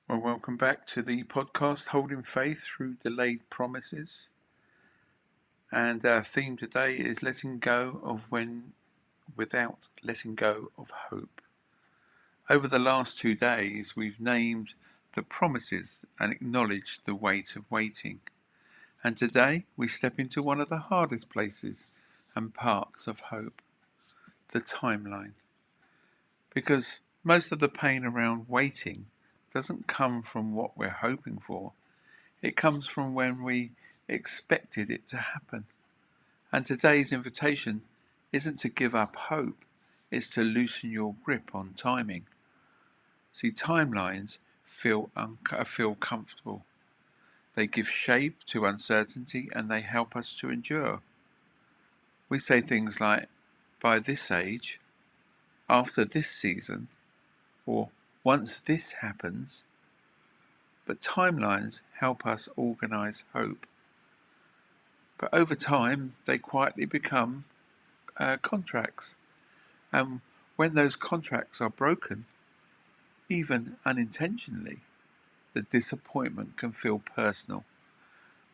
Well, welcome back to the podcast Holding Faith Through Delayed Promises. And our theme today is letting go of when without letting go of hope. Over the last 2 days, we've named the promises and acknowledged the weight of waiting. And today, we step into one of the hardest places and parts of hope, the timeline. Because most of the pain around waiting doesn't come from what we're hoping for. It comes from when we expected it to happen. And today's invitation isn't to give up hope, it's to loosen your grip on timing. See, timelines feel comfortable. They give shape to uncertainty and they help us to endure. We say things like, by this age, after this season, or once this happens. But timelines help us organize hope. But over time, they quietly become contracts. And when those contracts are broken, even unintentionally, the disappointment can feel personal.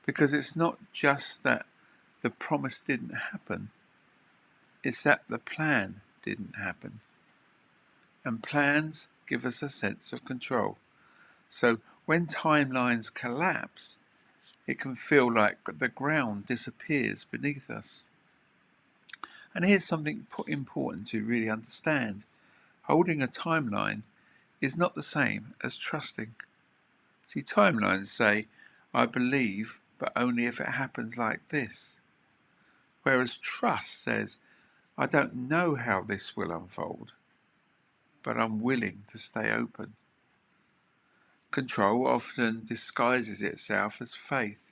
Because it's not just that the promise didn't happen, it's that the plan didn't happen. And plans give us a sense of control. So when timelines collapse, it can feel like the ground disappears beneath us. And here's something important to really understand. Holding a timeline is not the same as trusting. See, timelines say, I believe, but only if it happens like this. Whereas trust says, I don't know how this will unfold, but I'm willing to stay open. Control often disguises itself as faith.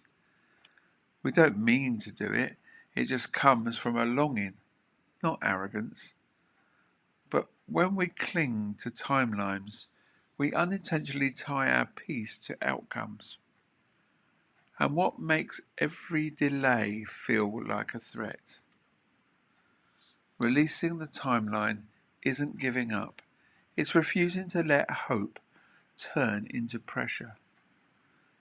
We don't mean to do it, it just comes from a longing, not arrogance. But when we cling to timelines, we unintentionally tie our peace to outcomes. And what makes every delay feel like a threat? Releasing the timeline isn't giving up. It's refusing to let hope turn into pressure.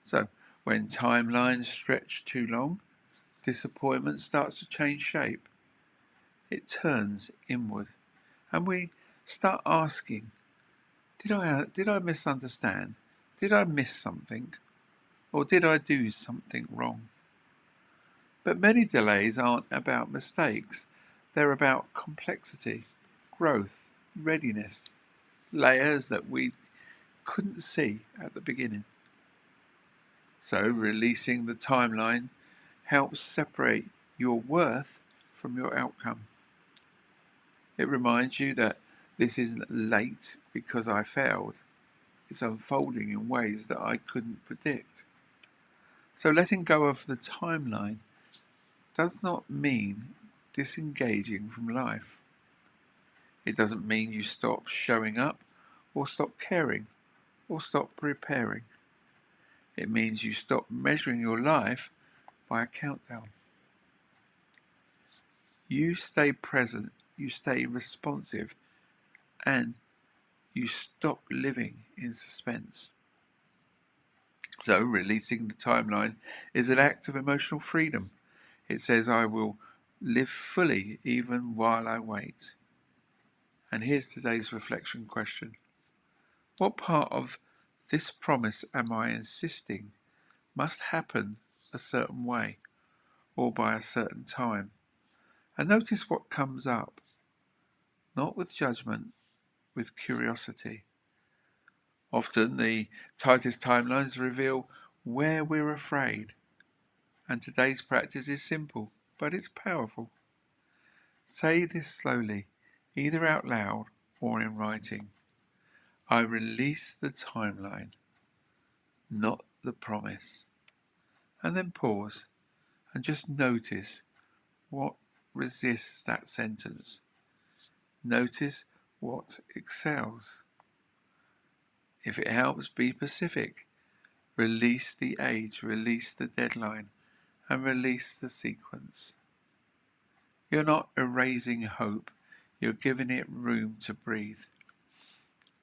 So, when timelines stretch too long, disappointment starts to change shape. It turns inward. And we start asking, did I misunderstand? Did I miss something? Or did I do something wrong? But many delays aren't about mistakes. They're about complexity, growth, readiness, layers that we couldn't see at the beginning. So releasing the timeline helps separate your worth from your outcome. It reminds you that this isn't late because I failed. It's unfolding in ways that I couldn't predict. So letting go of the timeline does not mean disengaging from life. It doesn't mean you stop showing up or stop caring or stop preparing. It means you stop measuring your life by a countdown. You stay present, you stay responsive, and you stop living in suspense. So releasing the timeline is an act of emotional freedom. It says, I will live fully even while I wait. And here's today's reflection question. What part of this promise am I insisting must happen a certain way or by a certain time? And notice what comes up, not with judgment, with curiosity. Often the tightest timelines reveal where we're afraid. And today's practice is simple, but it's powerful. Say this slowly, either out loud or in writing. I release the timeline, not the promise. And then pause and just notice what resists that sentence. Notice what excels. If it helps, be specific. Release the age, release the deadline, and release the sequence. You're not erasing hope, you're giving it room to breathe.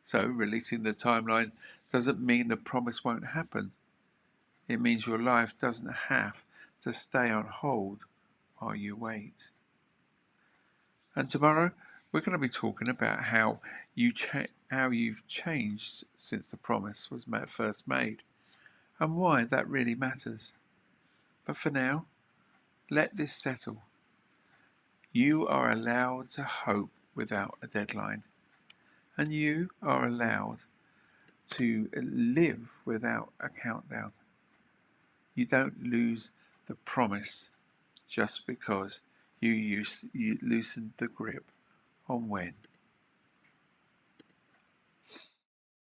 So, releasing the timeline doesn't mean the promise won't happen. It means your life doesn't have to stay on hold while you wait. And tomorrow we're going to be talking about how you've changed since the promise was first made, and why that really matters. But for now, let this settle. You are allowed to hope without a deadline, and you are allowed to live without a countdown. You don't lose the promise just because you loosened the grip on when.